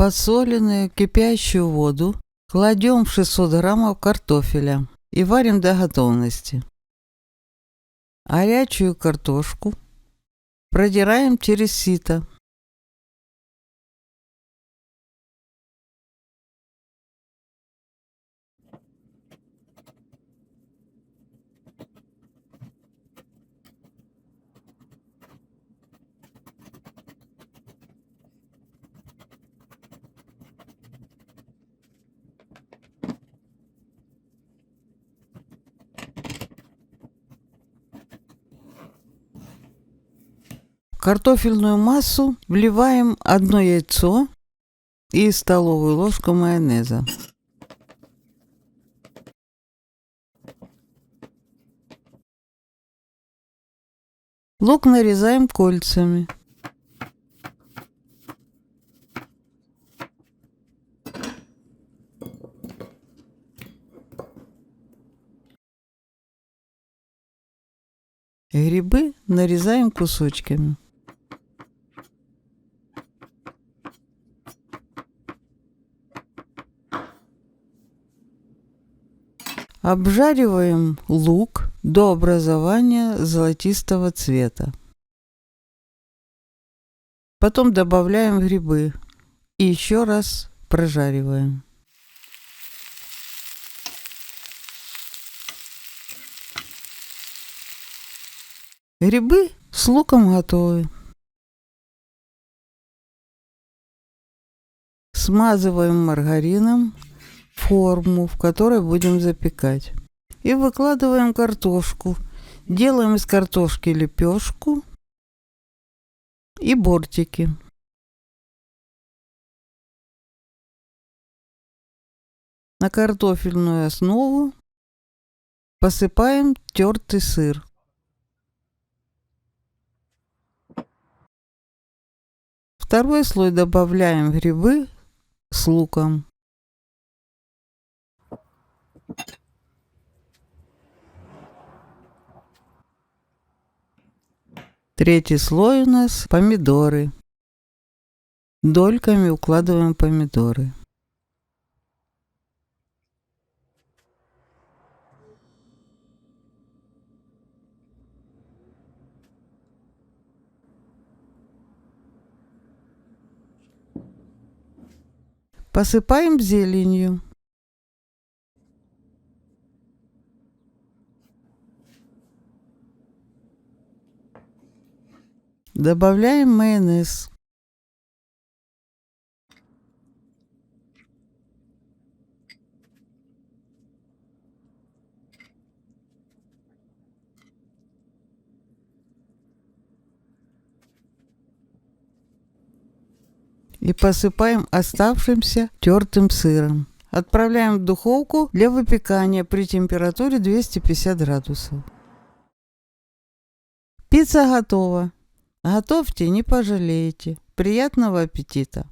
Подсоленную кипящую воду кладем в 600 граммов картофеля и варим до готовности. Горячую картошку продираем через сито. В картофельную массу вливаем 1 яйцо и столовую ложку майонеза. Лук нарезаем кольцами. Грибы нарезаем кусочками. Обжариваем лук до образования золотистого цвета. Потом добавляем грибы и еще раз прожариваем. Грибы с луком готовы. Смазываем маргарином форму, в которой будем запекать. И выкладываем картошку. Делаем из картошки лепешку и бортики. На картофельную основу посыпаем тертый сыр. Второй слой добавляем грибы с луком. Третий слой у нас помидоры. Дольками укладываем помидоры. Посыпаем зеленью. Добавляем майонез. И посыпаем оставшимся тертым сыром. Отправляем в духовку для выпекания при температуре 250 градусов. Пицца готова. Готовьте, не пожалеете. Приятного аппетита!